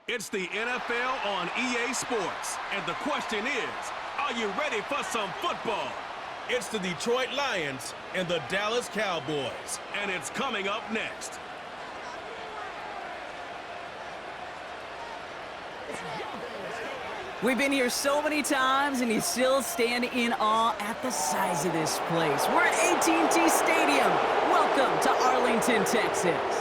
It's the NFL on EA Sports, and the question is, are you ready for some football? It's the Detroit Lions and the Dallas Cowboys, and it's coming up next. We've been here so many times, and you still stand in awe at the size of this place. We're at AT&T Stadium. Welcome to Arlington, Texas.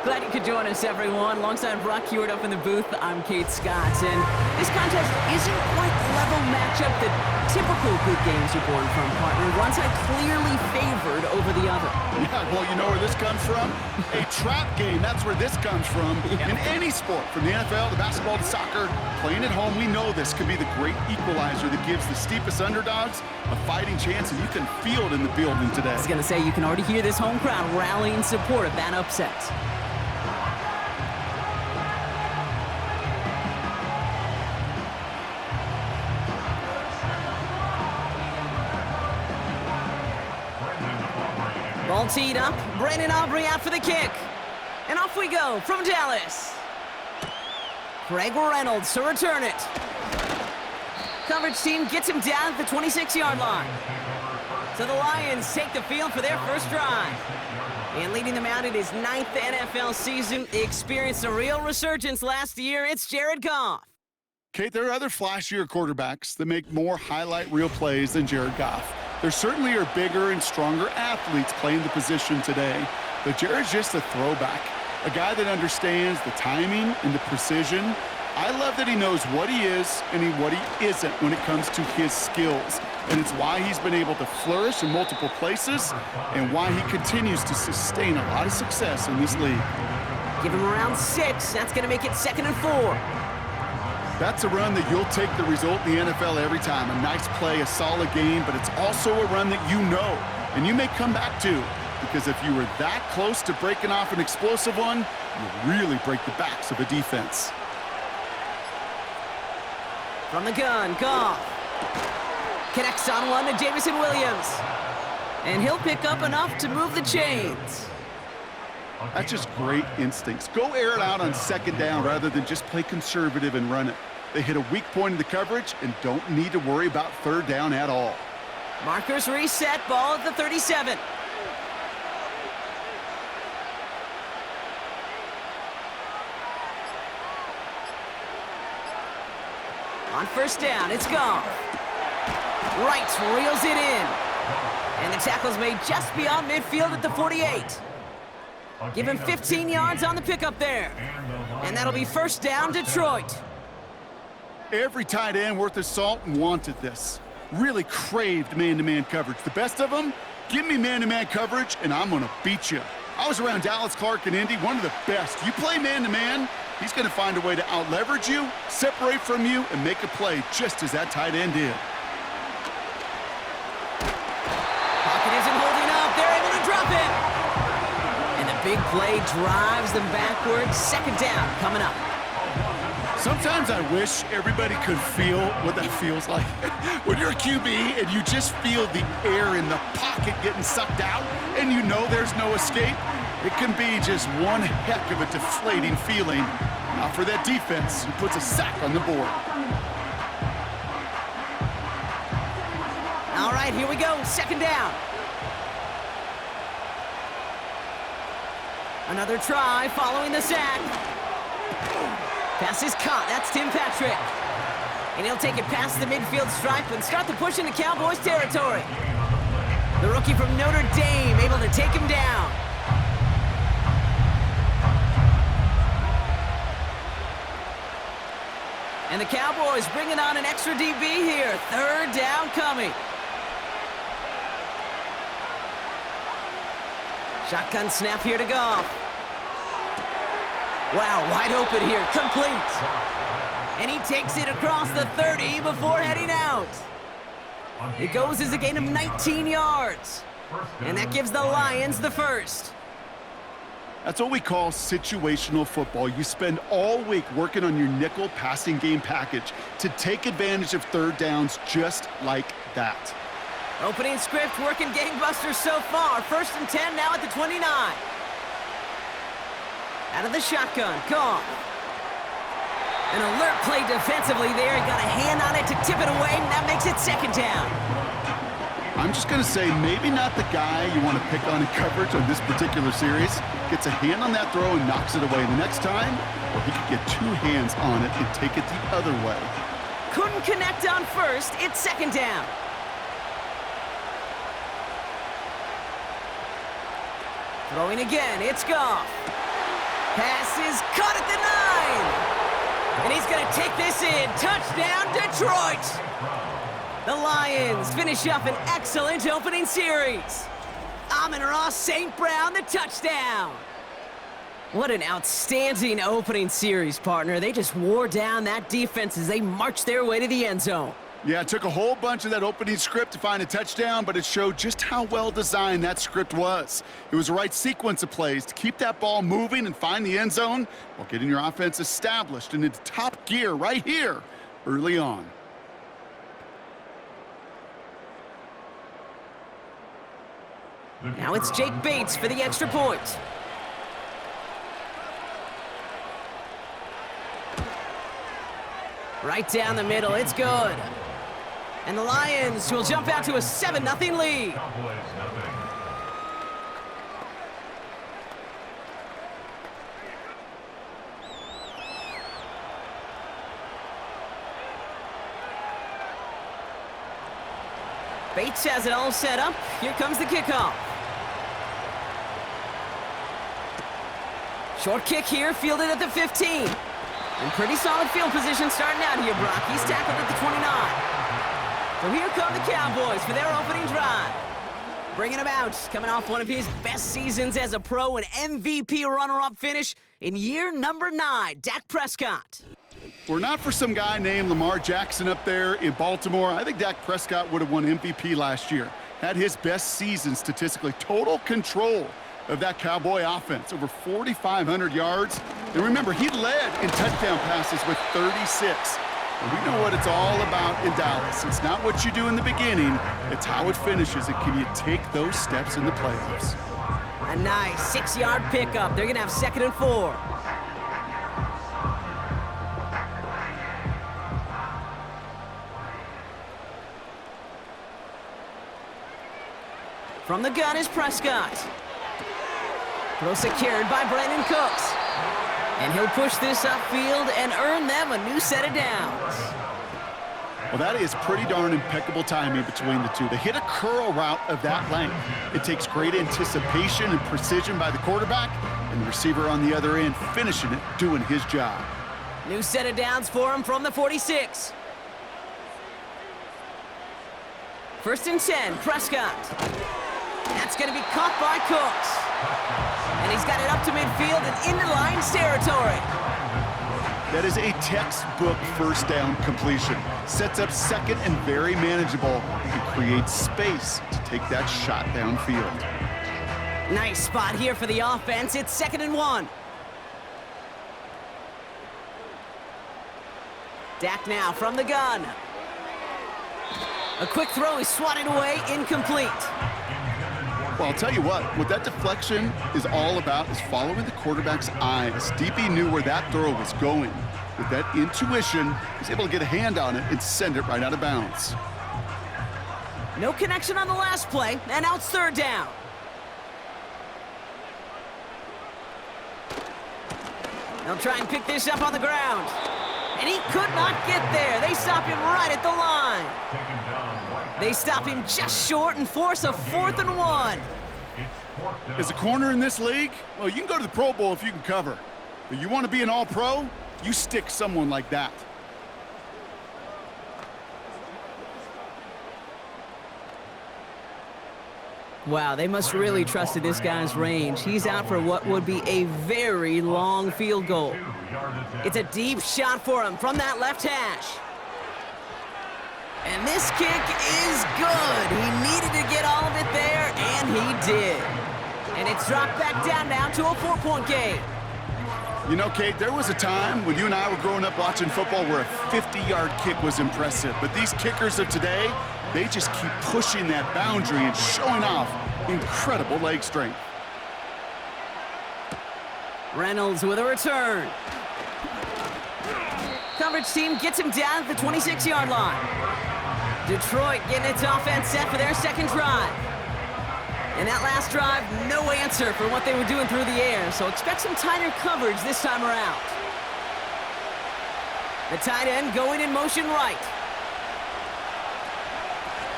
Glad you could join us, everyone. Alongside Brock Hewitt up in the booth, I'm Kate Scott. And this contest isn't quite the level matchup that typical good games are born from, partner. One side clearly favored over the other. Yeah, well, you know where this comes from? A trap game. That's where this comes from. Yeah. In any sport, from the NFL to basketball to soccer, playing at home, we know this could be the great equalizer that gives the steepest underdogs a fighting chance, and you can feel it in the building today. I was going to say, you can already hear this home crowd rallying in support of that upset. Ball teed up. Brandon Aubrey out for the kick. And off we go from Dallas. Craig Reynolds to return it. Coverage team gets him down at the 26-yard line. So the Lions take the field for their first drive. And leading them out in his 9th NFL season, he experienced a real resurgence last year. It's Jared Goff. Kate, there are other flashier quarterbacks that make more highlight reel plays than Jared Goff. There certainly are bigger and stronger athletes playing the position today, but Jared's just a throwback, a guy that understands the timing and the precision. I love that he knows what he is and what he isn't when it comes to his skills, and it's why he's been able to flourish in multiple places and why he continues to sustain a lot of success in this league. Give him around 6. That's going to make it 2nd and 4. That's a run that you'll take the result in the NFL every time. A nice play, a solid game, but it's also a run that you know, and you may come back to, because if you were that close to breaking off an explosive one, you really break the backs of a defense. From the gun, Goff. Connects on one to Jameson Williams. And he'll pick up enough to move the chains. That's just great instincts. Go air it out on 2nd down rather than just play conservative and run it. They hit a weak point in the coverage and don't need to worry about 3rd down at all. Markers reset, ball at the 37. On 1st down, it's Goff. Wright reels it in. And the tackle's made just beyond midfield at the 48. Give him 15 yards on the pickup there. And that'll be 1st down, Detroit. Every tight end worth his salt wanted this. Really craved man-to-man coverage. The best of them, give me man-to-man coverage, and I'm going to beat you. I was around Dallas Clark and Indy, one of the best. You play man-to-man, he's going to find a way to out-leverage you, separate from you, and make a play just as that tight end did. Pocket isn't holding up. They're able to drop it. And the big play drives them backwards. 2nd down coming up. Sometimes I wish everybody could feel what that feels like. When you're a QB and you just feel the air in the pocket getting sucked out and you know there's no escape, it can be just one heck of a deflating feeling. Now for that defense, who puts a sack on the board. All right, here we go. 2nd down. Another try following the sack. Pass is caught. That's Tim Patrick. And he'll take it past the midfield stripe and start the push into Cowboys territory. The rookie from Notre Dame able to take him down. And the Cowboys bringing on an extra DB here. 3rd down coming. Shotgun snap here to Goff. Wow, wide open here, complete. And he takes it across the 30 before heading out. It goes as a gain of 19 yards. And that gives the Lions the 1st. That's what we call situational football. You spend all week working on your nickel passing game package to take advantage of 3rd downs just like that. Opening script working gangbusters so far. 1st and 10 now at the 29. Out of the shotgun, Goff. An alert play defensively there. He got a hand on it to tip it away, and that makes it second down. I'm just going to say maybe not the guy you want to pick on in coverage on this particular series. Gets a hand on that throw and knocks it away. The next time, well, he could get two hands on it and take it the other way. Couldn't connect on first. It's second down. Throwing again. It's Goff. Pass is caught at the 9. And he's going to take this in. Touchdown, Detroit! The Lions finish up an excellent opening series. Amon-Ra St. Brown, the touchdown. What an outstanding opening series, partner. They just wore down that defense as they marched their way to the end zone. Yeah, it took a whole bunch of that opening script to find a touchdown, but it showed just how well designed that script was. It was the right sequence of plays to keep that ball moving and find the end zone while getting your offense established and into top gear right here early on. Now it's Jake Bates for the extra point. Right down the middle, it's good. And the Lions will jump out to a 7-0 lead. Bates has it all set up. Here comes the kickoff. Short kick here, fielded at the 15. And pretty solid field position starting out here, Brock. He's tackled at the 29. So here come the Cowboys for their opening drive. Bringing him out, coming off one of his best seasons as a pro, an MVP runner-up finish in year number 9, Dak Prescott. Were not for some guy named Lamar Jackson up there in Baltimore, I think Dak Prescott would have won MVP last year. Had his best season statistically. Total control of that Cowboy offense. Over 4,500 yards. And remember, he led in touchdown passes with 36. And we know what it's all about in Dallas. It's not what you do in the beginning, it's how it finishes. And can you take those steps in the playoffs? A nice 6-yard pickup. They're going to have 2nd and 4. From the gun is Prescott. Throw secured by Brandon Cooks. And he'll push this upfield and earn them a new set of downs. Well, that is pretty darn impeccable timing between the two. They hit a curl route of that length. It takes great anticipation and precision by the quarterback, and the receiver on the other end finishing it, doing his job. New set of downs for him from the 46. 1st and 10, Prescott. That's going to be caught by Cooks. And he's got it up to midfield and into Lions territory. That is a textbook first down completion. Sets up 2nd and very manageable and creates space to take that shot downfield. Nice spot here for the offense. It's 2nd and 1. Dak now from the gun. A quick throw is swatted away, incomplete. Well, I'll tell you what that deflection is all about is following the quarterback's eyes. DB knew where that throw was going. With that intuition, he's able to get a hand on it and send it right out of bounds. No connection on the last play, and now it's 3rd down. They'll try and pick this up on the ground. And he could not get there. They stop him right at the line. They stop him just short and force a 4th and 1. As a corner in this league, well, you can go to the Pro Bowl if you can cover. But you want to be an all-pro, you stick someone like that. Wow, they must really trusted this guy's range. He's out for what would be a very long field goal. It's a deep shot for him from that left hash. And this kick is good. He needed to get all of it there, and he did. And it's dropped back down now to a 4-point game. You know, Kate, there was a time when you and I were growing up watching football where a 50-yard kick was impressive. But these kickers of today, they just keep pushing that boundary and showing off incredible leg strength. Reynolds with a return. coverage team gets him down at the 26-yard line. Detroit getting its offense set for their second drive. And that last drive, no answer for what they were doing through the air, so expect some tighter coverage this time around. The tight end going in motion right.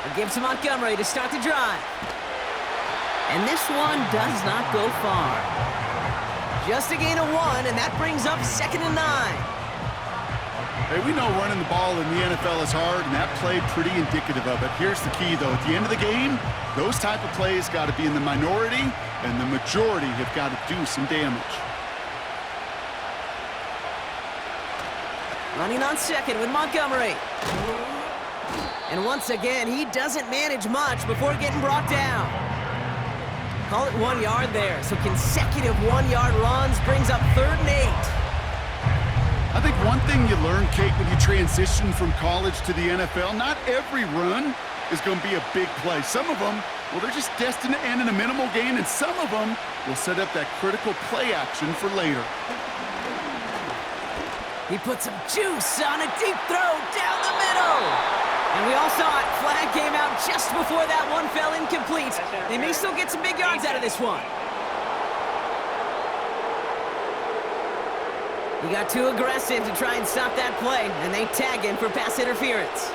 It gives to Montgomery to start the drive. And this one does not go far. Just a gain of 1, and that brings up 2nd and 9. Hey, we know running the ball in the NFL is hard, and that play pretty indicative of it. Here's the key, though. At the end of the game, those type of plays got to be in the minority, and the majority have got to do some damage. Running on second with Montgomery. And once again, he doesn't manage much before getting brought down. Call it 1 yard there, so consecutive 1-yard runs brings up 3rd and 8. I think one thing you learn, Kate, when you transition from college to the NFL, not every run is going to be a big play. Some of them, well, they're just destined to end in a minimal gain, and some of them will set up that critical play action for later. He put some juice on a deep throw down the middle. And we all saw it. Flag came out just before that one fell incomplete. They may still get some big yards out of this one. He got too aggressive to try and stop that play, and they tag him for pass interference.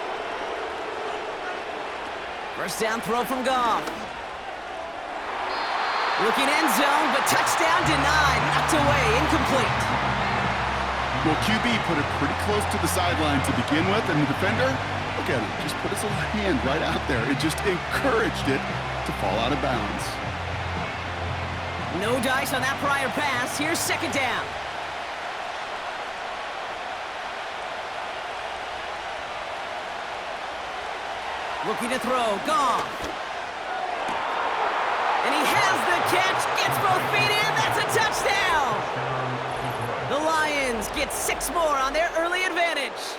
First down throw from Goff. Looking end zone, but touchdown denied. Knocked away, incomplete. Well, QB put it pretty close to the sideline to begin with, and the defender, look at him, just put his little hand right out there. It just encouraged it to fall out of bounds. No dice on that prior pass. Here's 2nd down. Looking to throw, Goff. And he has the catch, gets both feet in, that's a touchdown! The Lions get 6 more on their early advantage.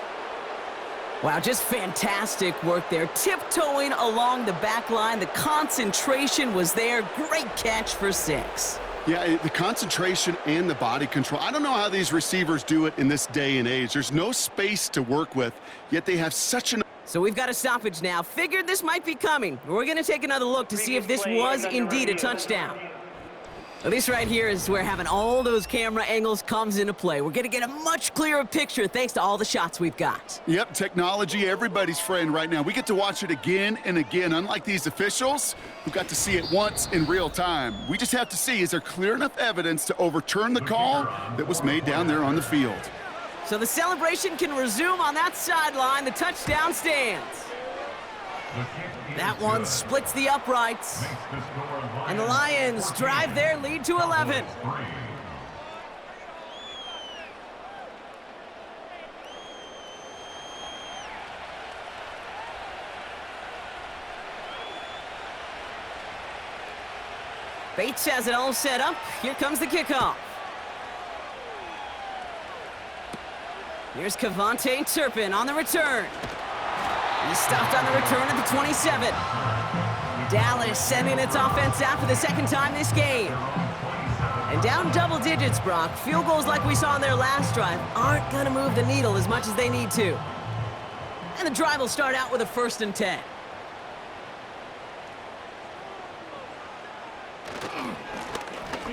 Wow, just fantastic work there. Tiptoeing along the back line. The concentration was there. Great catch for 6. Yeah, the concentration and the body control. I don't know how these receivers do it in this day and age. There's no space to work with, yet they have such an... So we've got a stoppage now. Figured this might be coming. We're going to take another look to see if this was indeed a touchdown. Well, this right here is where having all those camera angles comes into play. We're going to get a much clearer picture thanks to all the shots we've got. Yep, technology, everybody's friend right now. We get to watch it again and again, unlike these officials who got to see it once in real time. We just have to see, is there clear enough evidence to overturn the call that was made down there on the field? So the celebration can resume on that sideline. The touchdown stands. That one splits the uprights. And the Lions drive their lead to 11. Bates has it all set up. Here comes the kickoff. Here's Kevontae Turpin on the return. He stopped on the return at the 27. Dallas sending its offense out for the 2nd time this game. And down double digits, Brock. Field goals like we saw on their last drive aren't going to move the needle as much as they need to. And the drive will start out with a 1st and 10.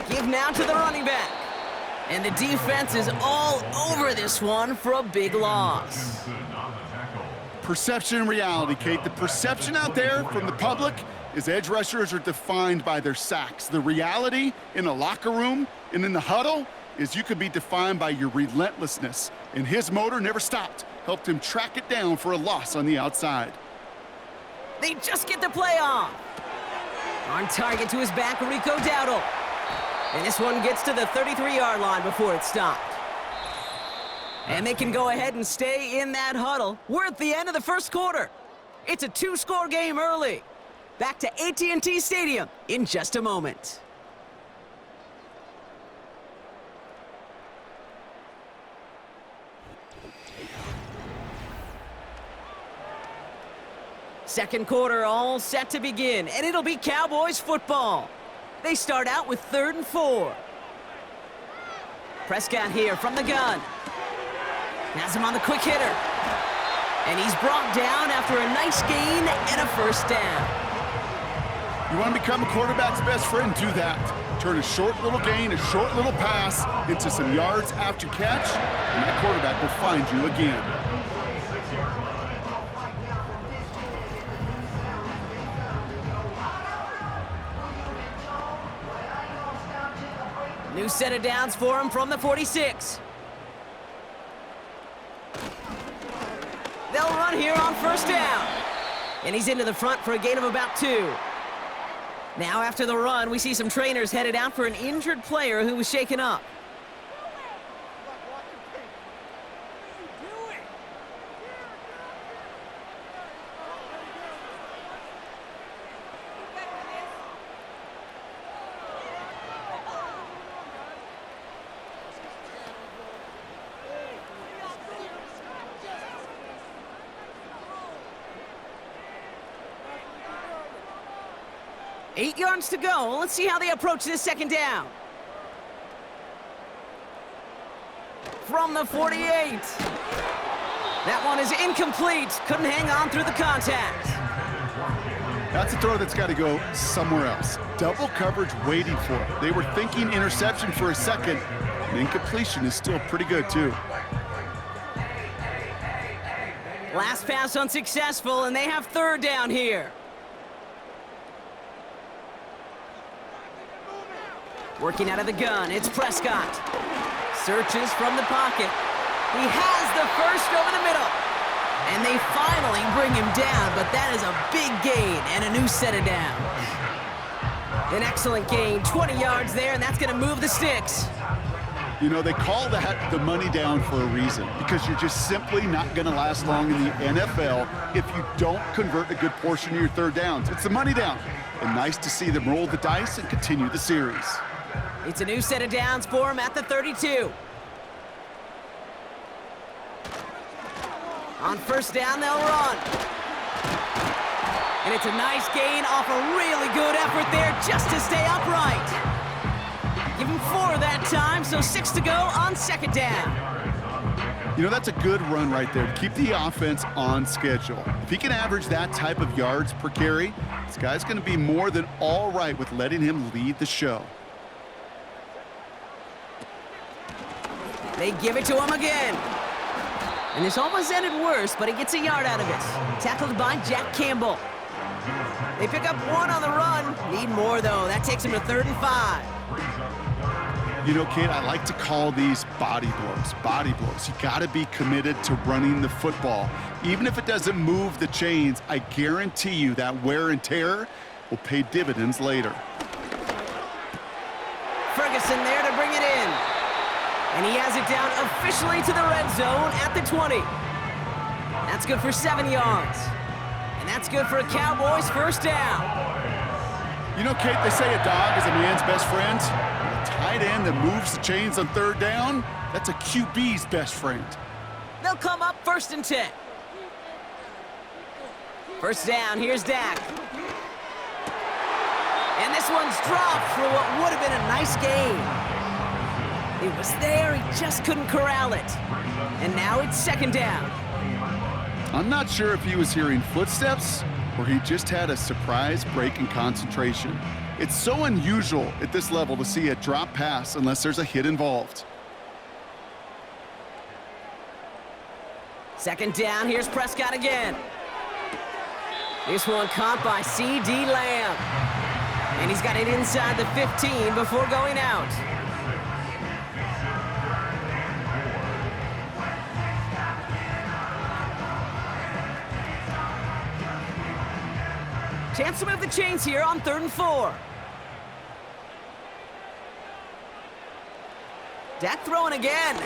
Give now to the running back. And the defense is all over this one for a big loss. Perception and reality, Kate. The perception out there from the public is edge rushers are defined by their sacks. The reality in a locker room and in the huddle is you could be defined by your relentlessness. And his motor never stopped. Helped him track it down for a loss on the outside. They just get the play off. On target to his back, Rico Dowdle. And this one gets to the 33-yard line before it stopped. And they can go ahead and stay in that huddle. We're at the end of the first quarter. It's a 2-score game early. Back to AT&T Stadium in just a moment. Second quarter all set to begin, and it'll be Cowboys football. They start out with 3rd and 4. Prescott here from the gun. Has him on the quick hitter. And he's brought down after a nice gain and a first down. You want to become a quarterback's best friend? Do that. Turn a short little gain, a short little pass into some yards after catch, and that quarterback will find you again. New set of downs for him from the 46. They'll run here on first down. And he's into the front for a gain of about 2. Now after the run, we see some trainers headed out for an injured player who was shaken up. Eight yards to go. Let's see how they approach this second down. From the 48. That one is incomplete. Couldn't hang on through the contact. That's a throw that's got to go somewhere else. Double coverage waiting for it. They were thinking interception for a second. And incompletion is still pretty good, too. Last pass unsuccessful, and they have third down here. Working out of the gun, it's Prescott. Searches from the pocket. He has the first over the middle. And they finally bring him down, but that is a big gain and a new set of downs. An excellent gain, 20 yards there, and that's going to move the sticks. You know, they call that the money down for a reason, because you're just simply not going to last long in the NFL if you don't convert a good portion of your third downs. It's the money down. And nice to see them roll the dice and continue the series. It's a new set of downs for him at the 32. On first down, they'll run. And it's a nice gain off a really good effort there just to stay upright. Give him 4 that time, so 6 to go on second down. You know, that's a good run right there to keep the offense on schedule. If he can average that type of yards per carry, this guy's going to be more than all right with letting him lead the show. They give it to him again. And this almost ended worse, but he gets a yard out of it. Tackled by Jack Campbell. They pick up 1 on the run. Need more, though. That takes him to 3rd and 5. You know, Kate, I like to call these body blows. Body blows. You got to be committed to running the football. Even if it doesn't move the chains, I guarantee you that wear and tear will pay dividends later. Ferguson there to bring it in. And he has it down officially to the red zone at the 20. That's good for 7 yards. And that's good for a Cowboys first down. You know, Kate, they say a dog is a man's best friend. A tight end that moves the chains on third down, that's a QB's best friend. They'll come up 1st and 10. First down, here's Dak. And this one's dropped for what would have been a nice gain. It was there, he just couldn't corral it. And now it's second down. I'm not sure if he was hearing footsteps or he just had a surprise break in concentration. It's so unusual at this level to see a drop pass unless there's a hit involved. Second down, here's Prescott again. This one caught by C.D. Lamb. And he's got it inside the 15 before going out. Chance to move the chains here on 3rd and 4. Dak throwing again.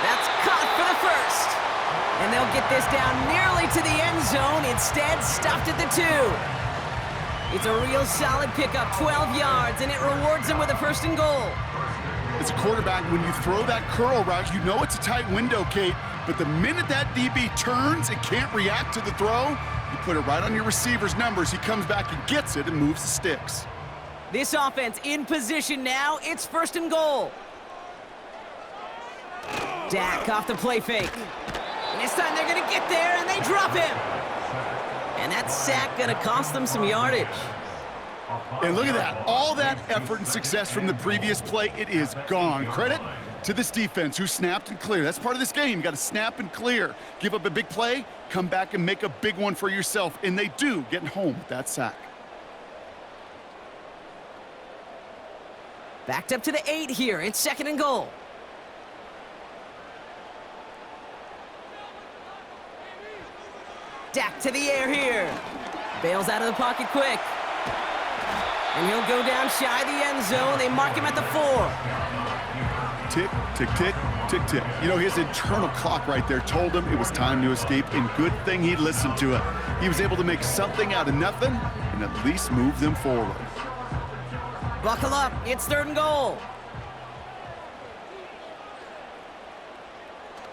That's caught for the first. And they'll get this down nearly to the end zone. Instead, stopped at the 2. It's a real solid pickup, 12 yards, and it rewards them with a 1st and goal. As a quarterback, when you throw that curl route, you know it's a tight window, Kate. But the minute that DB turns and can't react to the throw, you put it right on your receiver's numbers. He comes back and gets it and moves the sticks. This offense in position now. It's 1st and goal. Dak off the play fake. And this time they're going to get there, and they drop him. And that sack going to cost them some yardage. And look at that. All that effort and success from the previous play, it is gone. Credit to this defense who snapped and cleared. That's part of this game. You got to snap and clear. Give up a big play, come back and make a big one for yourself. And they do, getting home with that sack. Backed up to the 8 here. It's 2nd and goal. Dak to the air here. Bails out of the pocket quick. And he'll go down shy of the end zone. They mark him at the 4. Tick, tick, tick, tick, tick. You know, his internal clock right there told him it was time to escape, and good thing he listened to it. He was able to make something out of nothing and at least move them forward. Buckle up. It's 3rd and goal.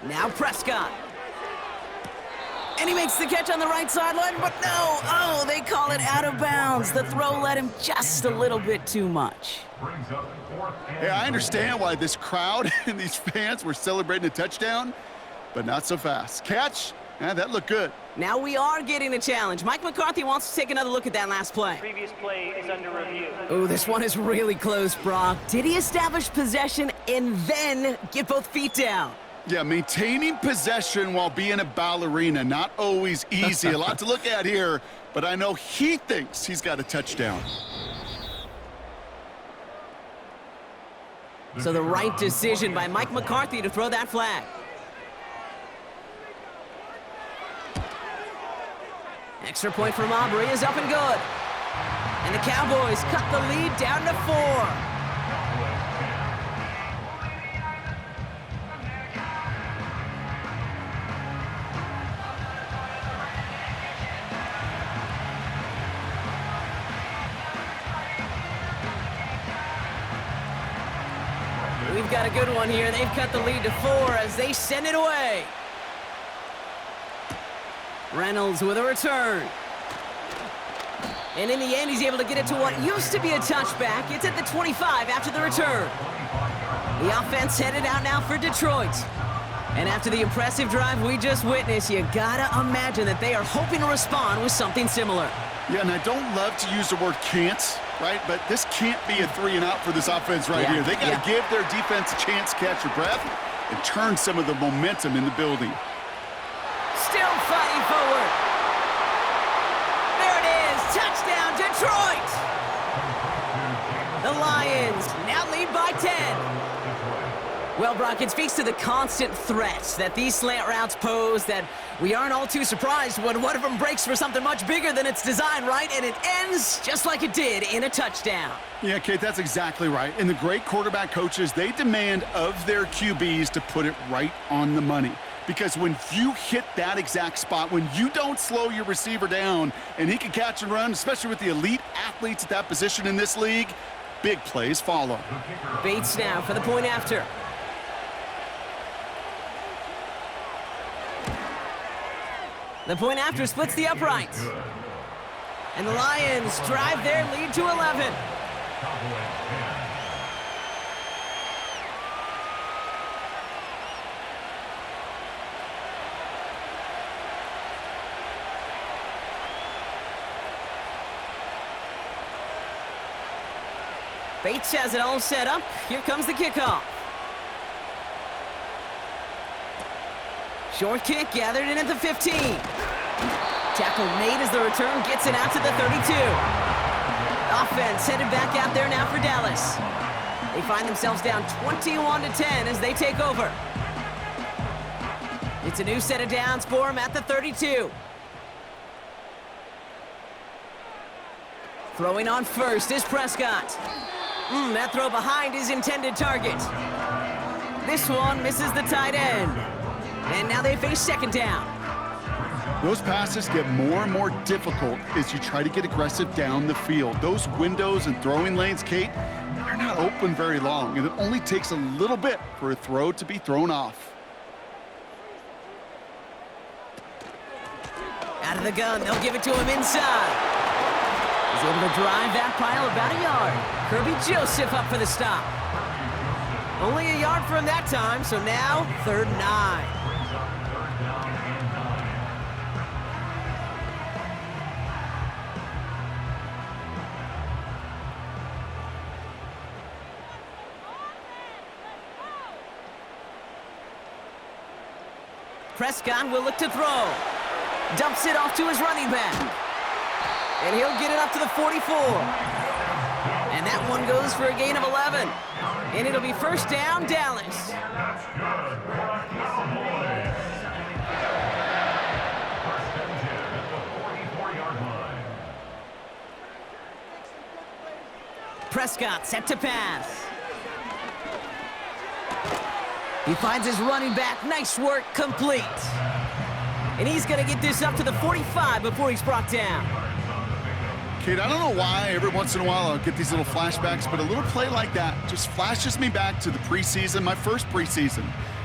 Now Prescott. And he makes the catch on the right sideline, but no! Oh, they call it out of bounds. The throw led him just a little bit too much. Hey, I understand why this crowd and these fans were celebrating a touchdown, but not so fast. Catch? That looked good. Now we are getting a challenge. Mike McCarthy wants to take another look at that last play. Previous play is under review. Oh, this one is really close, Brock. Did he establish possession and then get both feet down? Yeah, maintaining possession while being a ballerina, not always easy. A lot to look at here, but I know he thinks he's got a touchdown. So the right decision by Mike McCarthy to throw that flag. Extra point from Aubrey is up and good. And the Cowboys cut the lead down to 4. We've got a good one here. They've cut the lead to 4 as they send it away. Reynolds with a return. And in the end, he's able to get it to what used to be a touchback. It's at the 25 after the return. The offense headed out now for Detroit. And after the impressive drive we just witnessed, you gotta imagine that they are hoping to respond with something similar. Yeah, and I don't love to use the word can't, right? But this can't be a 3-and-out for this offense right here. They got to give their defense a chance to catch their breath and turn some of the momentum in the building. Still fighting forward. There it is. Touchdown, Detroit. The Lions now lead by 10. Well, Brock, it speaks to the constant threats that these slant routes pose that we aren't all too surprised when one of them breaks for something much bigger than its design, right? And it ends just like it did in a touchdown. Yeah, Kate, that's exactly right. And the great quarterback coaches, they demand of their QBs to put it right on the money. Because when you hit that exact spot, when you don't slow your receiver down and he can catch and run, especially with the elite athletes at that position in this league, big plays follow. Bates now for the point after. The point after splits the uprights. And the Lions drive their lead to 11. Bates has it all set up. Here comes the kickoff. Short kick gathered in at the 15. Tackle made as the return gets it out to the 32. Offense headed back out there now for Dallas. They find themselves down 21-10 as they take over. It's a new set of downs for them at the 32. Throwing on first is Prescott. That throw behind his intended target. This one misses the tight end. And now they face second down. Those passes get more and more difficult as you try to get aggressive down the field. Those windows and throwing lanes, Kate, they're not open very long, and it only takes a little bit for a throw to be thrown off. Out of the gun, they'll give it to him inside. He's able to drive that pile about a yard. Kirby Joseph up for the stop. Only a yard for him that time, so now 3rd and 9. Prescott will look to throw. Dumps it off to his running back. And he'll get it up to the 44. And that one goes for a gain of 11. And it'll be 1st down, Dallas. Prescott set to pass. He finds his running back. Nice work, complete. And he's going to get this up to the 45 before he's brought down. Kate, I don't know why every once in a while I'll get these little flashbacks, but a little play like that just flashes me back to the preseason, my first preseason,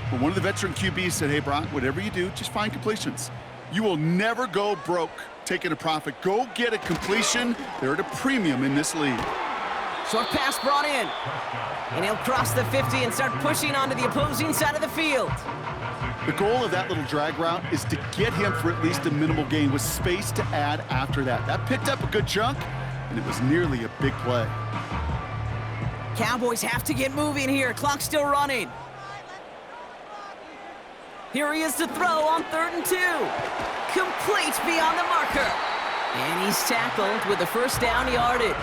where one of the veteran QBs said, hey, Brock, whatever you do, just find completions. You will never go broke taking a profit. Go get a completion. They're at a premium in this league. Short pass brought in. And he'll cross the 50 and start pushing onto the opposing side of the field. The goal of that little drag route is to get him for at least a minimal gain with space to add after that. That picked up a good chunk, and it was nearly a big play. Cowboys have to get moving here. Clock's still running. Here he is to throw on 3rd and 2. Complete beyond the marker. And he's tackled with the 1st down yardage.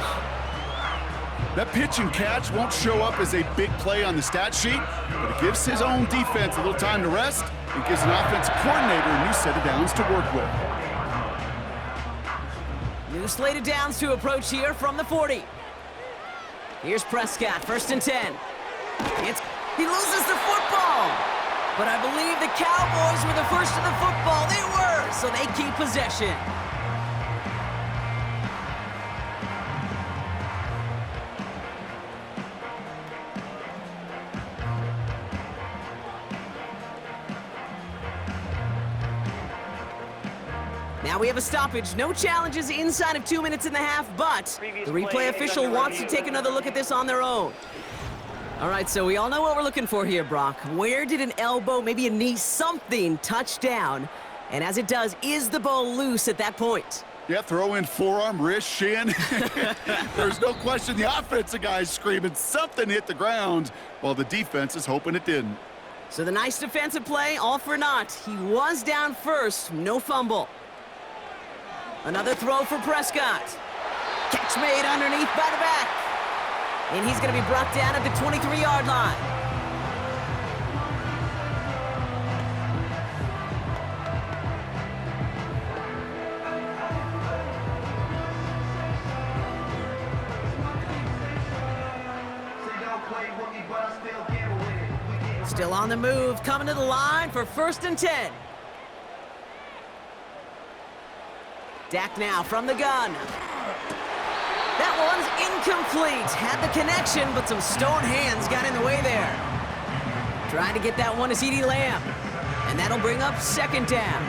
That pitch and catch won't show up as a big play on the stat sheet, but it gives his own defense a little time to rest and gives an offensive coordinator a new set of downs to work with. New slate of downs to approach here from the 40. Here's Prescott, 1st and 10. He loses the football. But I believe the Cowboys were the first to the football. They were, so they keep possession. Now we have a stoppage. No challenges inside of 2 minutes and a half, but the replay official wants to take another look at this on their own. All right, so we all know what we're looking for here, Brock. Where did an elbow, maybe a knee, something touch down? And as it does, is the ball loose at that point? Yeah, throw in forearm, wrist, shin. There's no question the offensive guy's screaming something hit the ground while the defense is hoping it didn't. So the nice defensive play, all for naught. He was down first, no fumble. Another throw for Prescott. Catch made underneath by the back. And he's going to be brought down at the 23-yard line. Still on the move, coming to the line for 1st and 10. Dak now from the gun. That one's incomplete. Had the connection, but some stone hands got in the way there. Trying to get that one to CeeDee Lamb. And that'll bring up 2nd down.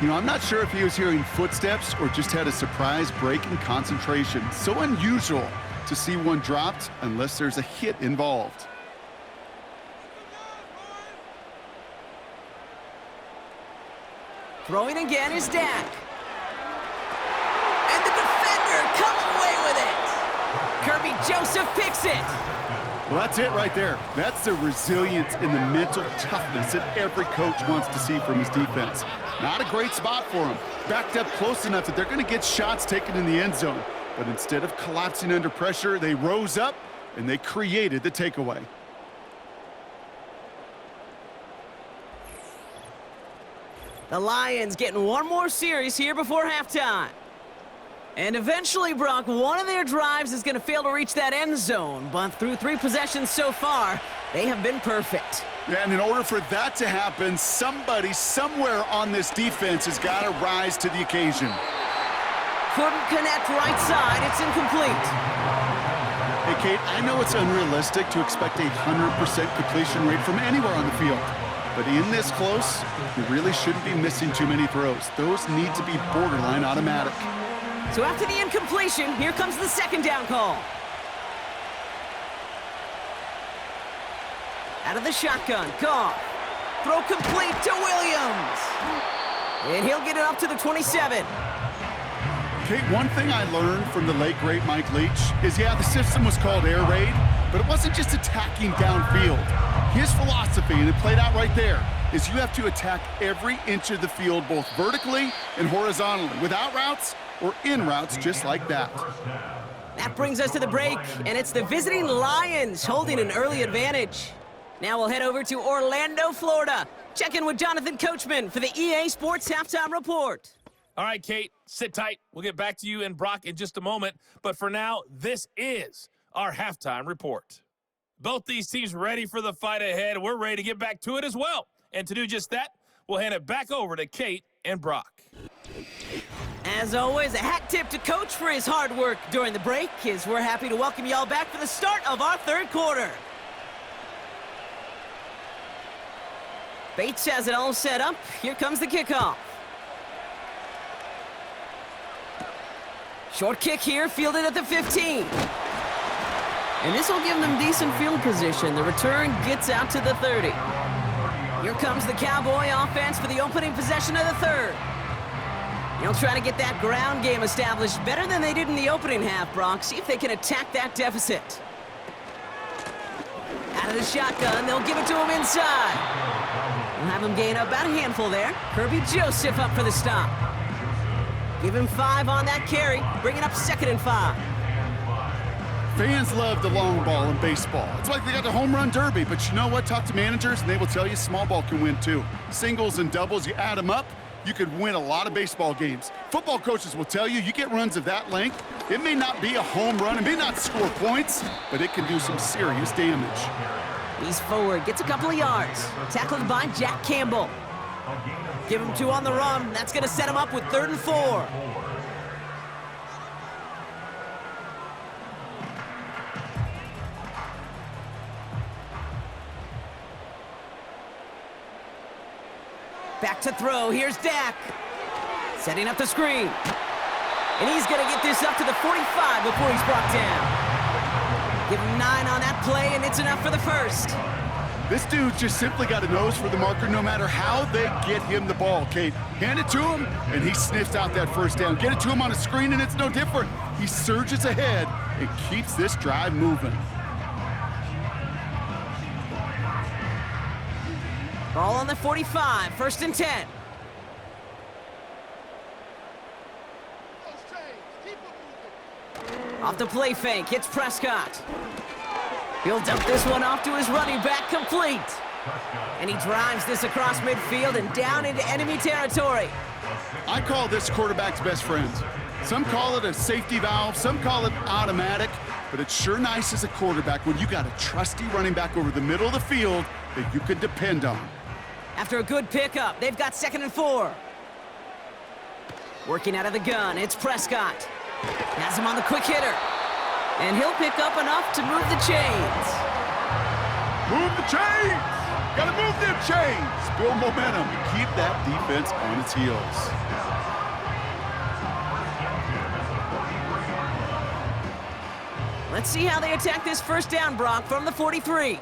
You know, I'm not sure if he was hearing footsteps or just had a surprise break in concentration. So unusual to see one dropped unless there's a hit involved. Throwing again is Dak. And the defender comes away with it. Kirby Joseph picks it. Well, that's it right there. That's the resilience and the mental toughness that every coach wants to see from his defense. Not a great spot for him. Backed up close enough that they're going to get shots taken in the end zone. But instead of collapsing under pressure, they rose up and they created the takeaway. The Lions getting one more series here before halftime. And eventually, Brock, one of their drives is going to fail to reach that end zone. But through 3 possessions so far, they have been perfect. Yeah, and in order for that to happen, somebody somewhere on this defense has got to rise to the occasion. Couldn't connect right side. It's incomplete. Hey, Kate, I know it's unrealistic to expect a 100% completion rate from anywhere on the field. But in this close, you really shouldn't be missing too many throws. Those need to be borderline automatic. So after the incompletion, here comes the 2nd down call. Out of the shotgun, Goff. Throw complete to Williams. And he'll get it up to the 27. Kate, one thing I learned from the late, great Mike Leach is, yeah, the system was called air raid, but it wasn't just attacking downfield. His philosophy, and it played out right there, is you have to attack every inch of the field, both vertically and horizontally, without routes or in routes, just like that. That brings us to the break, and it's the visiting Lions holding an early advantage. Now we'll head over to Orlando, Florida. Check in with Jonathan Coachman for the EA Sports Halftime Report. All right, Kate, sit tight. We'll get back to you and Brock in just a moment. But for now, this is our halftime report. Both these teams ready for the fight ahead. We're ready to get back to it as well. And to do just that, we'll hand it back over to Kate and Brock. As always, a hat tip to Coach for his hard work during the break, as we're happy to welcome y'all back for the start of our third quarter. Bates has it all set up. Here comes the kickoff. Short kick here, fielded at the 15. And this will give them decent field position. The return gets out to the 30. Here comes the Cowboy offense for the opening possession of the third. They'll try to get that ground game established better than they did in the opening half, Brock. See if they can attack that deficit. Out of the shotgun, they'll give it to him inside. We'll have him gain about a handful there. Kirby Joseph up for the stop. Give him 5 on that carry, bring it up 2nd and 5. Fans love the long ball in baseball. It's like they got the home run derby, but you know what? Talk to managers, and they will tell you small ball can win too. Singles and doubles, you add them up, you could win a lot of baseball games. Football coaches will tell you, you get runs of that length, it may not be a home run, it may not score points, but it can do some serious damage. He's forward, gets a couple of yards. Tackled by Jack Campbell. Give him 2 on the run. That's going to set him up with 3rd and 4. Back to throw. Here's Dak. Setting up the screen. And he's going to get this up to the 45 before he's brought down. Give him 9 on that play, and it's enough for the first. This dude just simply got a nose for the marker no matter how they get him the ball, Kate. Hand it to him, and he sniffs out that first down. Get it to him on a screen, and it's no different. He surges ahead and keeps this drive moving. Ball on the 45, 1st and 10. Off the play fake, hits Prescott. He'll dump this one off to his running back, complete. And he drives this across midfield and down into enemy territory. I call this quarterback's best friend. Some call it a safety valve, some call it automatic, but it's sure nice as a quarterback when you got a trusty running back over the middle of the field that you can depend on. After a good pickup, they've got 2nd and 4. Working out of the gun, it's Prescott. Has him on the quick hitter. And he'll pick up enough to move the chains. Move the chains! Gotta move them chains! Build momentum and keep that defense on its heels. Let's see how they attack this first down, Brock, from the 43.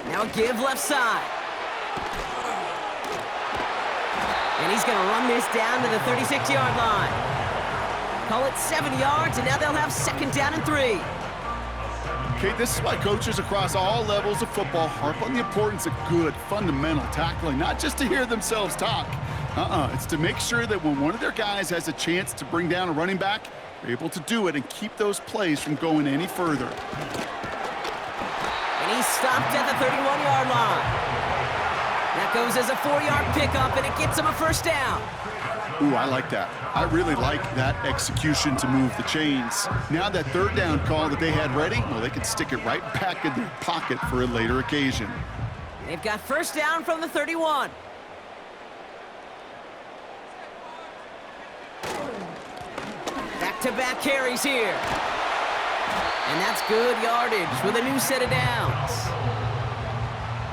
Now a give left side. And he's going to run this down to the 36-yard line. Call it 7 yards, and now they'll have 2nd down and 3. Okay, this is why coaches across all levels of football harp on the importance of good, fundamental tackling, not just to hear themselves talk. It's to make sure that when one of their guys has a chance to bring down a running back, they're able to do it and keep those plays from going any further. And he's stopped at the 31-yard line. That goes as a 4-yard pickup, and it gets him a first down. Ooh, I like that. I really like that execution to move the chains. Now that 3rd down call that they had ready, well, they can stick it right back in their pocket for a later occasion. They've got 1st down from the 31. Back-to-back carries here. And that's good yardage with a new set of downs.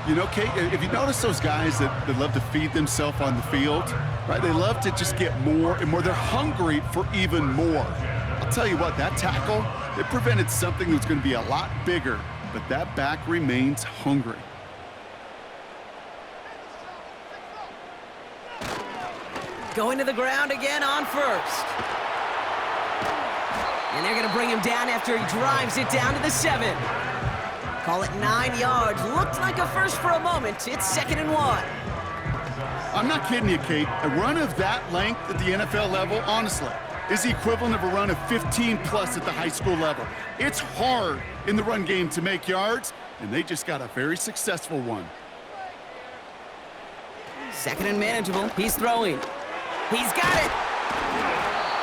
You know, Kate, if you notice those guys that love to feed themselves on the field, right? They love to just get more and more. They're hungry for even more. I'll tell you what, that tackle, it prevented something that's going to be a lot bigger but that back remains hungry. Going to the ground again on first. And they're going to bring him down after he drives it down to the 7. Call it 9 yards. Looked like a first for a moment. It's 2nd and 1. I'm not kidding you, Kate. A run of that length at the NFL level, honestly, is the equivalent of a run of 15-plus at the high school level. It's hard in the run game to make yards, and they just got a very successful one. 2nd and manageable. He's throwing. He's got it.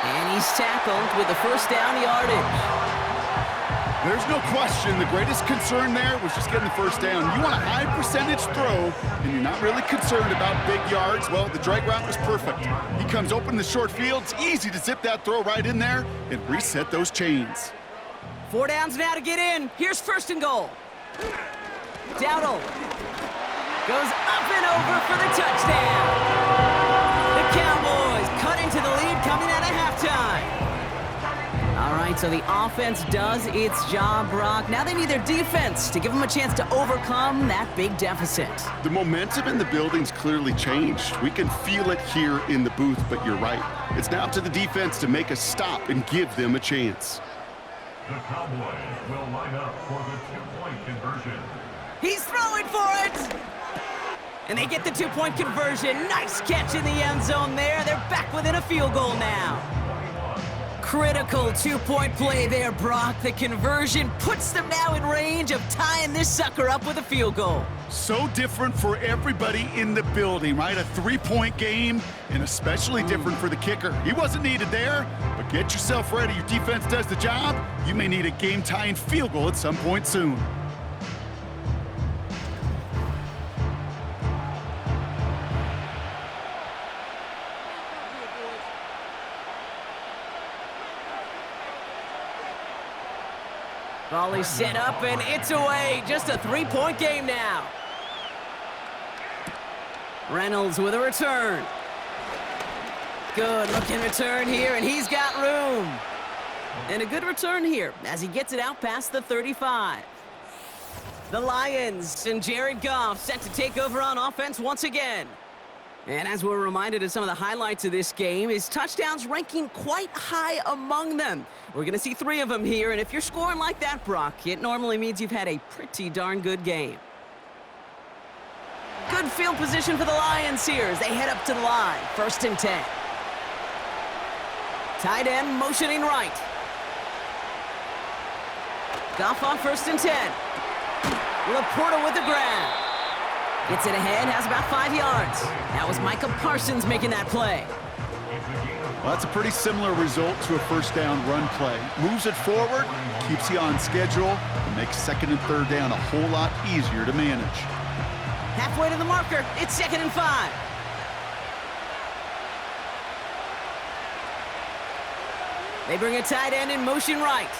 And he's tackled with the first down yardage. There's no question the greatest concern there was just getting the first down. You want a high percentage throw, and you're not really concerned about big yards. Well, the drag route was perfect. He comes open in the short field. It's easy to zip that throw right in there and reset those chains. 4 downs now to get in. Here's 1st and goal. Dowdle goes up and over for the touchdown. The Cowboys cut into the lead coming out of halftime. All right, so the offense does its job, Brock. Now they need their defense to give them a chance to overcome that big deficit. The momentum in the building's clearly changed. We can feel it here in the booth, but you're right. It's now up to the defense to make a stop and give them a chance. The Cowboys will line up for the 2-point conversion. He's throwing for it! And they get the 2-point conversion. Nice catch in the end zone there. They're back within a field goal now. Critical 2-point play there, Brock. The conversion puts them now in range of tying this sucker up with a field goal. So different for everybody in the building, right? A 3-point game, and especially different for the kicker. He wasn't needed there, but get yourself ready. Your defense does the job. You may need a game-tying field goal at some point soon. Volley set up, and it's away. Just a 3-point game now. Reynolds with a return. Good looking return here, and he's got room. And a good return here as he gets it out past the 35. The Lions and Jared Goff set to take over on offense once again. And as we're reminded of some of the highlights of this game, his touchdowns ranking quite high among them. We're going to see 3 of them here, and if you're scoring like that, Brock, it normally means you've had a pretty darn good game. Good field position for the Lions here as they head up to the line. 1st and 10. Tight end motioning right. Goff on 1st and 10. Laporta with the grab. Gets it ahead, has about 5 yards. That was Micah Parsons making that play. Well, that's a pretty similar result to a first down run play. Moves it forward, keeps you on schedule, and makes 2nd and 3rd down a whole lot easier to manage. Halfway to the marker, it's 2nd and 5. They bring a tight end in motion right.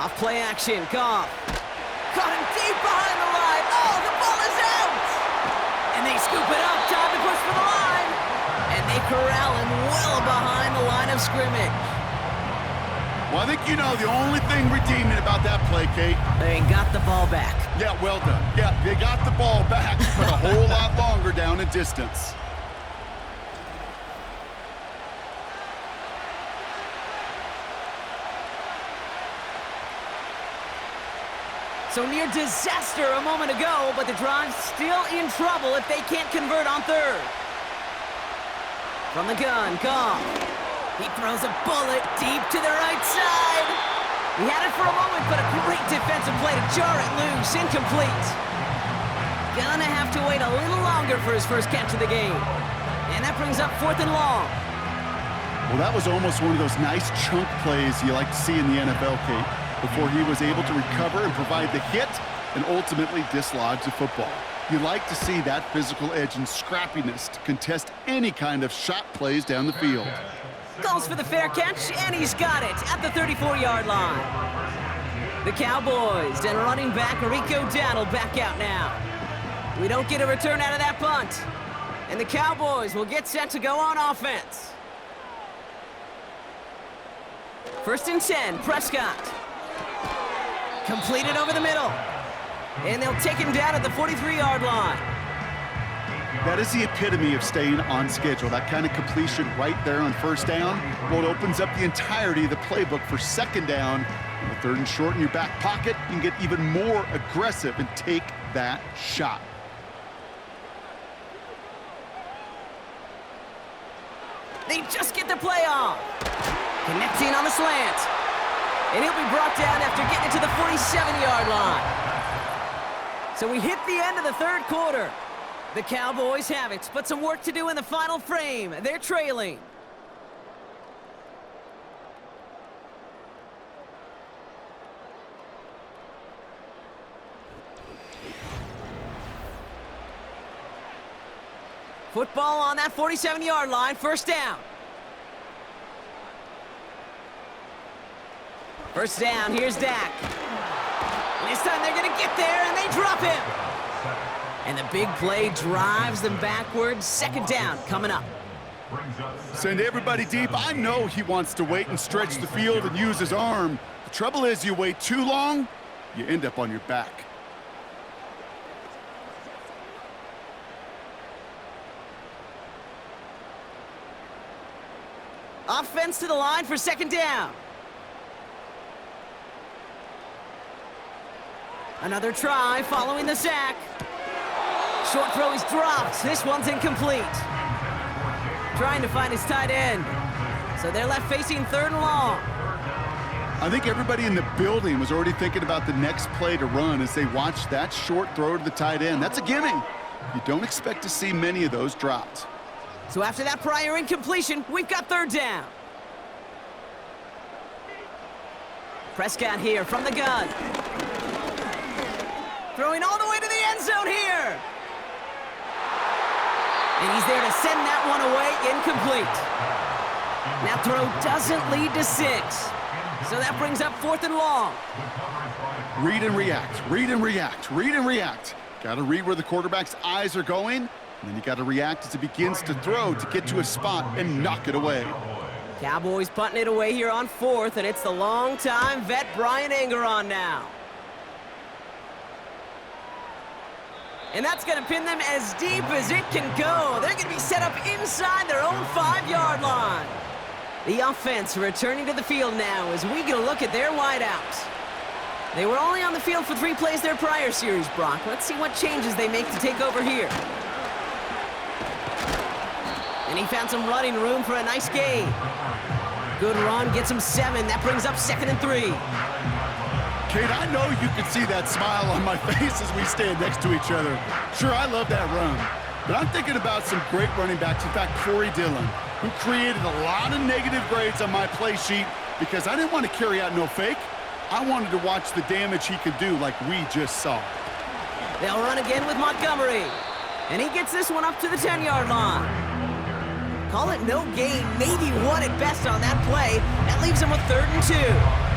Off play action, Goff. Caught him deep behind the line. Oh, the ball is out! And they scoop it up. Time to push for the line. And they corral him well behind the line of scrimmage. Well, I think you know the only thing redeeming about that play, Kate. They got the ball back. Yeah, well done. Yeah, they got the ball back, but a whole lot longer down in distance. So near disaster a moment ago, but the drive's still in trouble if they can't convert on 3rd. From the gun, Goff. He throws a bullet deep to the right side. He had it for a moment, but a great defensive play to jar it loose. Incomplete. Gonna have to wait a little longer for his first catch of the game. And that brings up 4th and long. Well, that was almost one of those nice chunk plays you like to see in the NFL, Kate, before he was able to recover and provide the hit and ultimately dislodge the football. You like to see that physical edge and scrappiness to contest any kind of shot plays down the field. Goes for the fair catch, and he's got it at the 34-yard line. The Cowboys and running back Rico Dowdle back out now. We don't get a return out of that punt. And the Cowboys will get set to go on offense. 1st and 10, Prescott. Completed over the middle. And they'll take him down at the 43-yard line. That is the epitome of staying on schedule. That kind of completion right there on first down. Well, it opens up the entirety of the playbook for second down. With third and short in your back pocket, you can get even more aggressive and take that shot. They just get the play off. Connecting on the slant. And he'll be brought down after getting it to the 47-yard line. So we hit the end of the third quarter. The Cowboys have it, but some work to do in the final frame. They're trailing. Football on that 47-yard line, first down. First down, here's Dak. And this time they're going to get there, and they drop him. And the big play drives them backwards. Second down coming up. Send everybody deep. I know he wants to wait and stretch the field and use his arm. The trouble is, you wait too long, you end up on your back. Offense to the line for second down. Another try following the sack. Short throw is dropped. This one's incomplete. Trying to find his tight end. So they're left facing third and long. I think everybody in the building was already thinking about the next play to run as they watched that short throw to the tight end. That's a gimme. You don't expect to see many of those dropped. So after that prior incompletion, we've got third down. Prescott here from the gun. Throwing all the way to the end zone here. And he's there to send that one away, incomplete. That throw doesn't lead to 6. So that brings up fourth and long. Read and react, read and react, read and react. Got to read where the quarterback's eyes are going, and then you got to react as he begins to throw to get to a spot and knock it away. Cowboys punting it away here on fourth, and it's the longtime vet Brian Anger on now. And that's going to pin them as deep as it can go. They're going to be set up inside their own 5-yard line. The offense returning to the field now as we get a look at their wideouts. They were only on the field for 3 plays their prior series, Brock. Let's see what changes they make to take over here. And he found some running room for a nice gain. Good run, gets him 7. That brings up 2nd and 3. Kate, I know you can see that smile on my face as we stand next to each other. Sure, I love that run. But I'm thinking about some great running backs. In fact, Corey Dillon, who created a lot of negative grades on my play sheet because I didn't want to carry out no fake. I wanted to watch the damage he could do like we just saw. They'll run again with Montgomery. And he gets this one up to the 10-yard line. Call it no gain, maybe 1 at best on that play. That leaves him with 3rd and 2.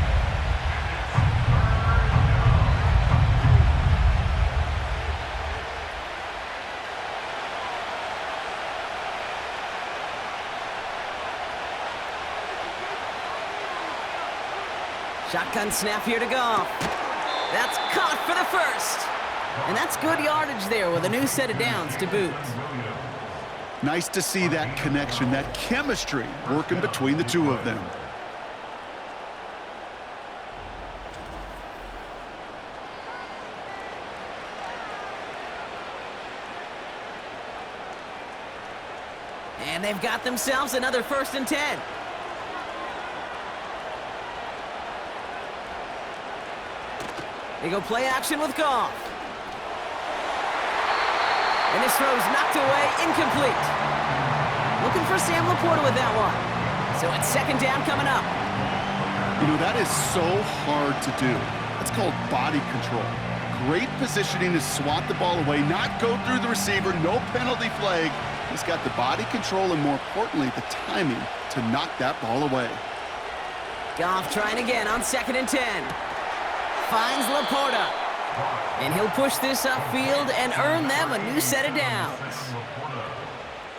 Shotgun snap here to Goff. That's caught for the first. And that's good yardage there with a new set of downs to boot. Nice to see that connection, that chemistry working between the two of them. And they've got themselves another 1st and 10. They go play action with Goff. And this throw's knocked away, incomplete. Looking for Sam Laporta with that one. So it's 2nd down coming up. You know, that is so hard to do. That's called body control. Great positioning to swat the ball away, not go through the receiver, no penalty flag. He's got the body control and, more importantly, the timing to knock that ball away. Goff trying again on 2nd and 10. Finds Laporta. And he'll push this upfield and earn them a new set of downs.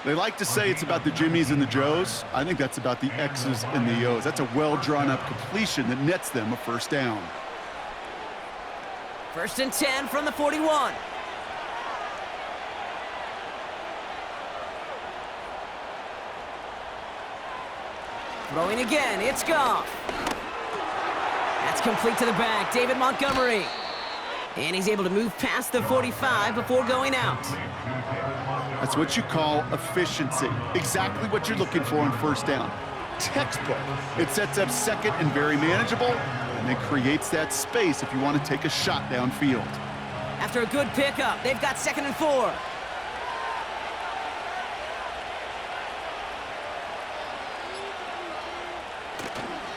They like to say it's about the Jimmies and the Joes. I think that's about the X's and the O's. That's a well-drawn-up completion that nets them a 1st down. First and 10 from the 41. Throwing again, it's Goff. That's complete to the back, David Montgomery. And he's able to move past the 45 before going out. That's what you call efficiency. Exactly what you're looking for on first down. Textbook. It sets up second and very manageable, and it creates that space if you want to take a shot downfield. After a good pickup, they've got 2nd and 4.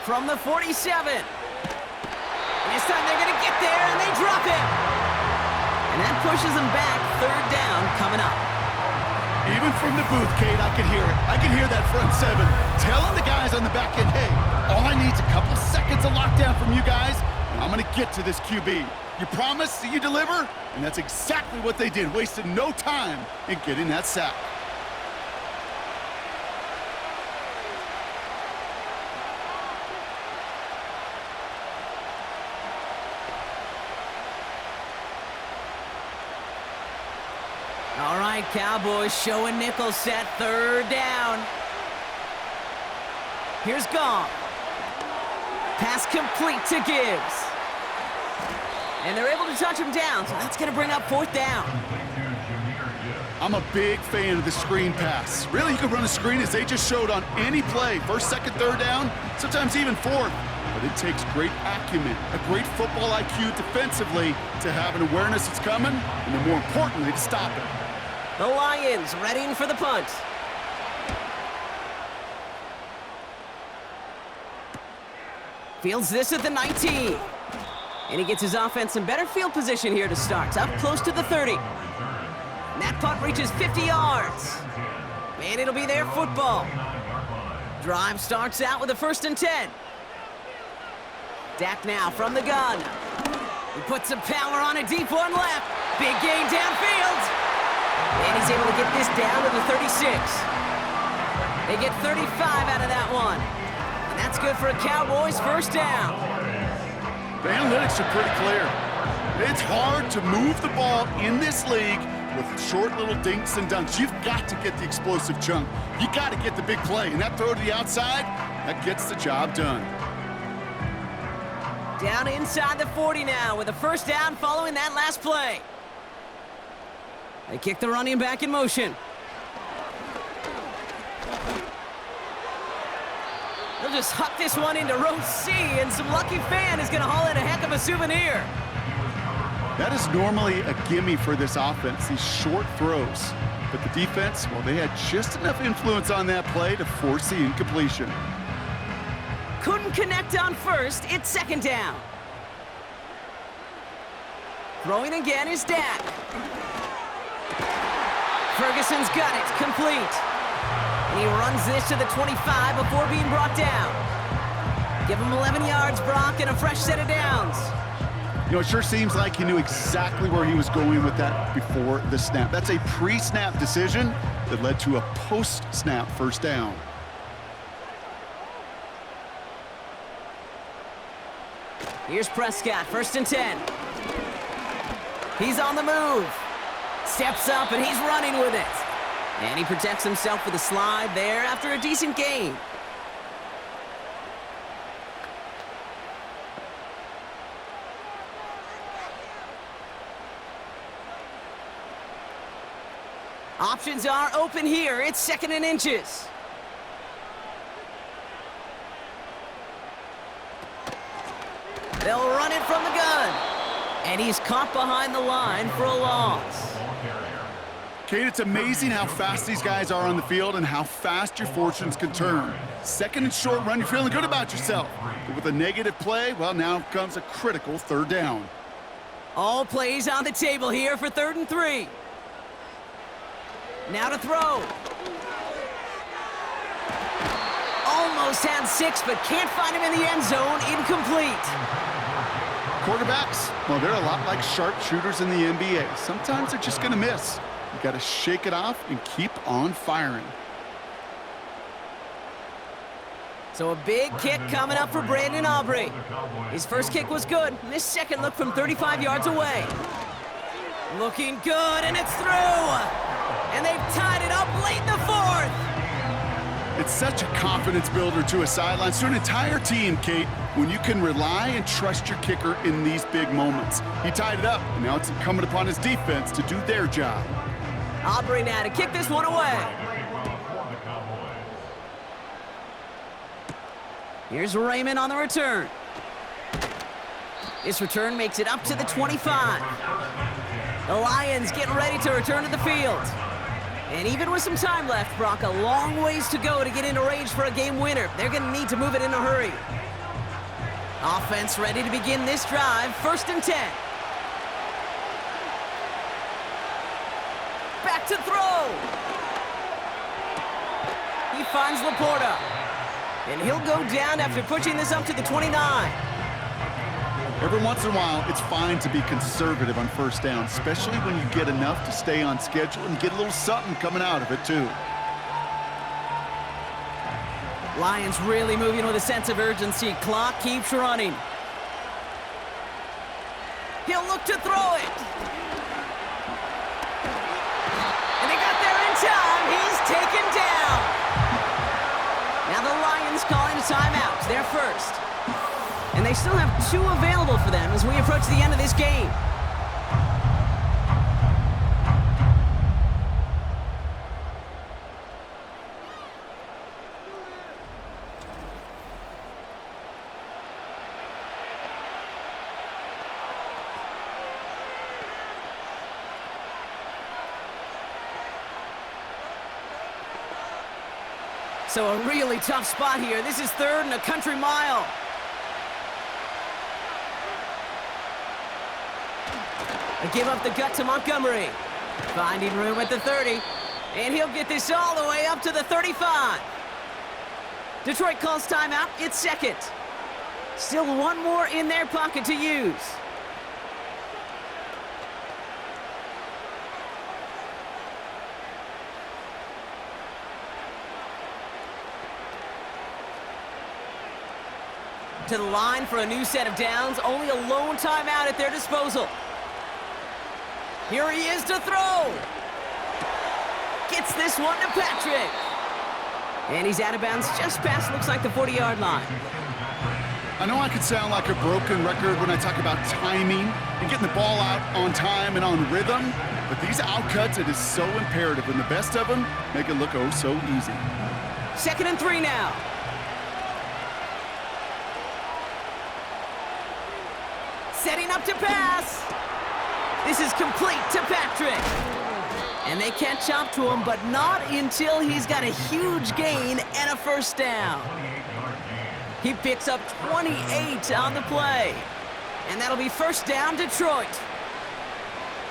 From the 47. And this time they're going to get there, and they drop him. And that pushes them back. 3rd down coming up. Even from the booth, Kate, I can hear it. I can hear that front 7 telling the guys on the back end, hey, all I need is a couple seconds of lockdown from you guys, and I'm going to get to this QB. You promise that you deliver? And that's exactly what they did, wasted no time in getting that sack. All right, Cowboys showing nickel set, 3rd down. Here's Goff. Pass complete to Gibbs. And they're able to touch him down, so that's going to bring up 4th down. I'm a big fan of the screen pass. Really, you can run a screen as they just showed on any play. 1st, 2nd, 3rd down, sometimes even 4th. But it takes great acumen, a great football IQ defensively to have an awareness it's coming, and then more importantly, to stop it. The Lions readying for the punt. Fields this at the 19. And he gets his offense in better field position here to start. Up close to the 30. And that punt reaches 50 yards. And it'll be their football. Drive starts out with a 1st and 10. Dak now from the gun. He puts some power on a deep one left. Big gain downfield. And he's able to get this down to the 36. They get 35 out of that one. And that's good for a Cowboys 1st down. The analytics are pretty clear. It's hard to move the ball in this league with short little dinks and dunks. You've got to get the explosive chunk. You got to get the big play. And that throw to the outside, that gets the job done. Down inside the 40 now with a 1st down following that last play. They kick the running back in motion. They'll just huck this one into row C, and some lucky fan is going to haul in a heck of a souvenir. That is normally a gimme for this offense, these short throws. But the defense, well, they had just enough influence on that play to force the incompletion. Couldn't connect on 1st. It's 2nd down. Throwing again is Dak. Ferguson's got it, complete. And he runs this to the 25 before being brought down. Give him 11 yards, Brock, and a fresh set of downs. You know, it sure seems like he knew exactly where he was going with that before the snap. That's a pre-snap decision that led to a post-snap 1st down. Here's Prescott, 1st and 10. He's on the move. Steps up, and he's running with it. And he protects himself with a slide there after a decent gain. Options are open here. It's 2nd and inches. They'll run it from the gun. And he's caught behind the line for a loss. Kate, it's amazing how fast these guys are on the field and how fast your fortunes can turn. 2nd and short run, you're feeling good about yourself. But with a negative play, well, now comes a critical 3rd down. All plays on the table here for 3rd and 3. Now to throw. Almost had 6, but can't find him in the end zone. Incomplete. Quarterbacks, well, they're a lot like sharpshooters in the NBA. Sometimes they're just going to miss. You got to shake it off and keep on firing. So a big kick coming up for Brandon Aubrey. His first kick was good, and this second look from 35 yards away. Looking good, and it's through! And they've tied it up late in the fourth! It's such a confidence builder to a sideline, to an entire team, Kate, when you can rely and trust your kicker in these big moments. He tied it up, and now it's incumbent upon his defense to do their job. Aubrey now to kick this one away. Here's Raymond on the return. This return makes it up to the 25. The Lions getting ready to return to the field. And even with some time left, Brock, a long ways to go to get into range for a game winner. They're going to need to move it in a hurry. Offense ready to begin this drive, 1st and 10. Back to throw. He finds Laporta. And he'll go down after pushing this up to the 29. Every once in a while, it's fine to be conservative on 1st down, especially when you get enough to stay on schedule and get a little something coming out of it, too. Lions really moving with a sense of urgency. Clock keeps running. He'll look to throw it. And they got there in time. He's taken down. Now the Lions calling a timeout. They're first. And they still have 2 available for them as we approach the end of this game. So a really tough spot here. This is 3rd and a country mile. A give up the gut to Montgomery. Finding room at the 30. And he'll get this all the way up to the 35. Detroit calls timeout. It's 2nd. Still 1 more in their pocket to use. To the line for a new set of downs. Only a lone timeout at their disposal. Here he is to throw. Gets this one to Patrick. And he's out of bounds just past, looks like, the 40-yard line. I know I could sound like a broken record when I talk about timing and getting the ball out on time and on rhythm, but these outcuts, it is so imperative, and the best of them make it look oh so easy. 2nd and 3 now. Setting up to pass. This is complete to Patrick. And they catch up to him, but not until he's got a huge gain and a 1st down. He picks up 28 on the play. And that'll be 1st down, Detroit.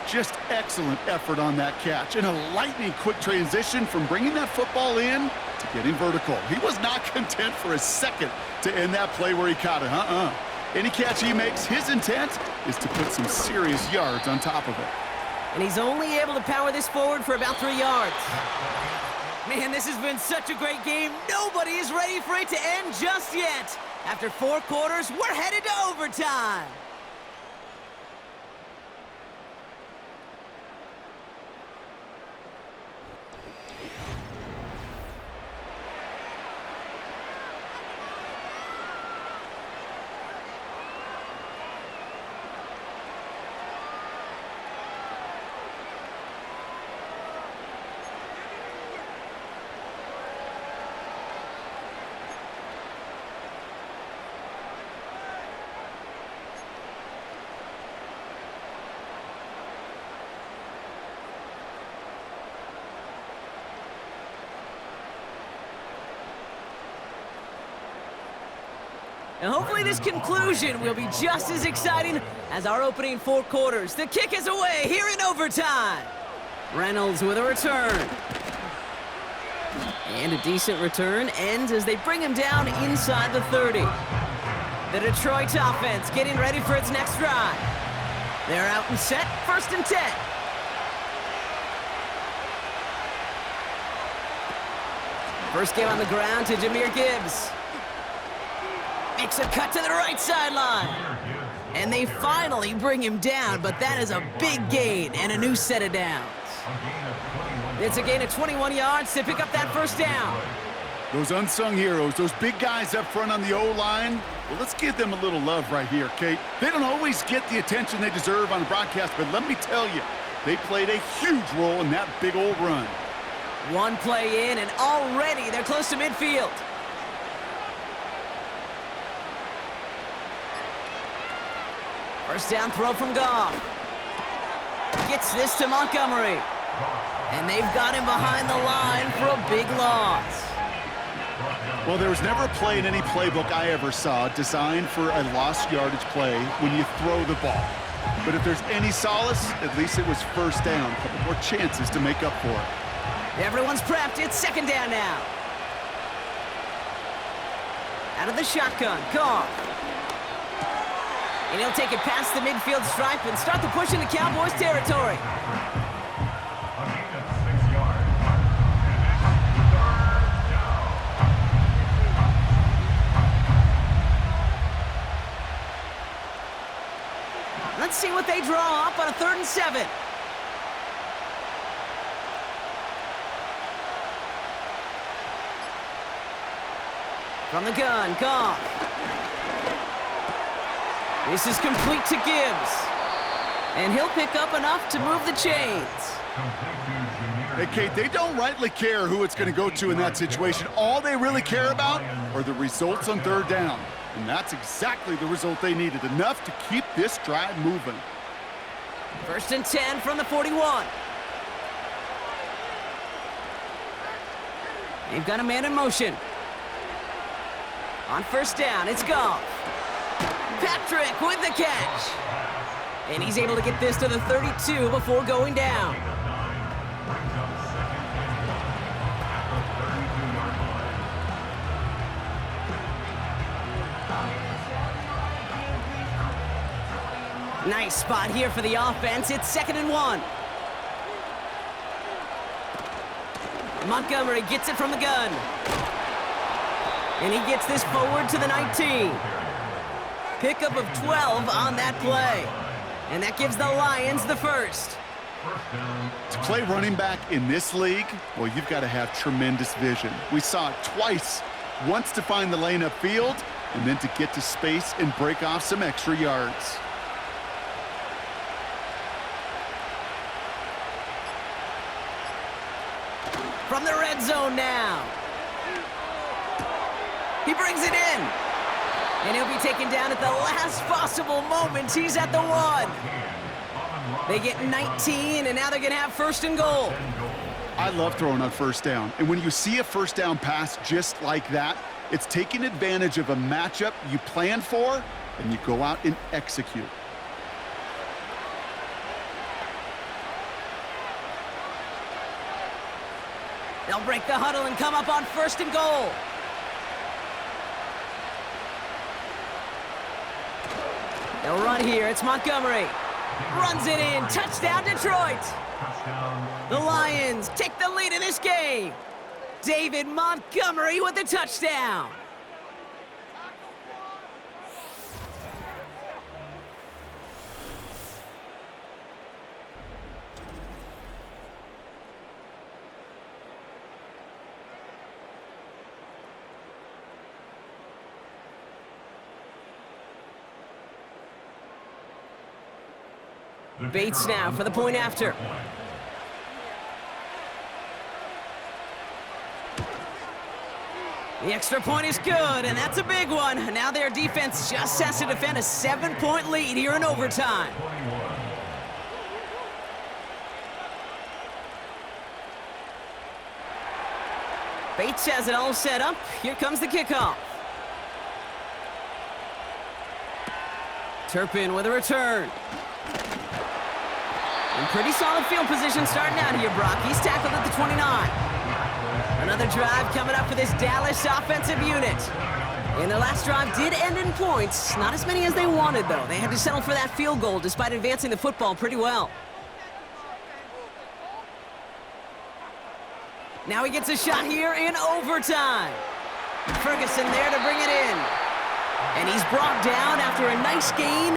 Just excellent effort on that catch, and a lightning quick transition from bringing that football in to getting vertical. He was not content for a second to end that play where he caught it. Any catch he makes, his intent is to put some serious yards on top of it. And he's only able to power this forward for about 3 yards. Man, this has been such a great game. Nobody is ready for it to end just yet. After 4 quarters, we're headed to overtime. And hopefully this conclusion will be just as exciting as our opening 4 quarters. The kick is away here in overtime. Reynolds with a return. And a decent return ends as they bring him down inside the 30. The Detroit offense getting ready for its next drive. They're out and set, 1st and 10. First game on the ground to Jahmyr Gibbs. Makes a cut to the right sideline. And they finally bring him down, but that is a big gain and a new set of downs. It's a gain of 21 yards to pick up that first down. Those unsung heroes, those big guys up front on the O-line, well, let's give them a little love right here, Kate. They don't always get the attention they deserve on the broadcast, but let me tell you, they played a huge role in that big old run. One play in, and already they're close to midfield. First down throw from Goff. Gets this to Montgomery. And they've got him behind the line for a big loss. Well, there was never a play in any playbook I ever saw designed for a lost yardage play when you throw the ball. But if there's any solace, at least it was first down. A couple more chances to make up for it. Everyone's prepped. It's second down now. Out of the shotgun, Goff. And he'll take it past the midfield stripe and start the push into Cowboys territory. Let's see what they draw up on a 3rd and 7. From the gun, Goff. This is complete to Gibbs. And he'll pick up enough to move the chains. Hey, Kate, they don't rightly care who it's going to go to in that situation. All they really care about are the results on 3rd down. And that's exactly the result they needed, enough to keep this drive moving. 1st and 10 from the 41. They've got a man in motion. On 1st down, it's Goff. Patrick with the catch. And he's able to get this to the 32 before going down. Nice spot here for the offense. It's 2nd and 1. Montgomery gets it from the gun. And he gets this forward to the 19. Pickup of 12 on that play. And that gives the Lions the first. To play running back in this league, well, you've got to have tremendous vision. We saw it twice. Once to find the lane upfield, and then to get to space and break off some extra yards. From the red zone now. He brings it in. And he'll be taken down at the last possible moment. He's at the 1. They get 19, and now they're going to have 1st and goal. I love throwing on 1st down. And when you see a 1st down pass just like that, it's taking advantage of a matchup you plan for, and you go out and execute. They'll break the huddle and come up on 1st and goal. They'll run here. It's Montgomery. Runs it in. Touchdown, Detroit. The Lions take the lead in this game. David Montgomery with the touchdown. Bates now for the point after. The extra point is good, and that's a big one. Now their defense just has to defend a 7-point lead here in overtime. Bates has it all set up. Here comes the kickoff. Turpin with a return. In pretty solid field position starting out here, Brock. He's tackled at the 29. Another drive coming up for this Dallas offensive unit. And their last drive did end in points. Not as many as they wanted, though. They had to settle for that field goal despite advancing the football pretty well. Now he gets a shot here in overtime. Ferguson there to bring it in. And he's brought down after a nice gain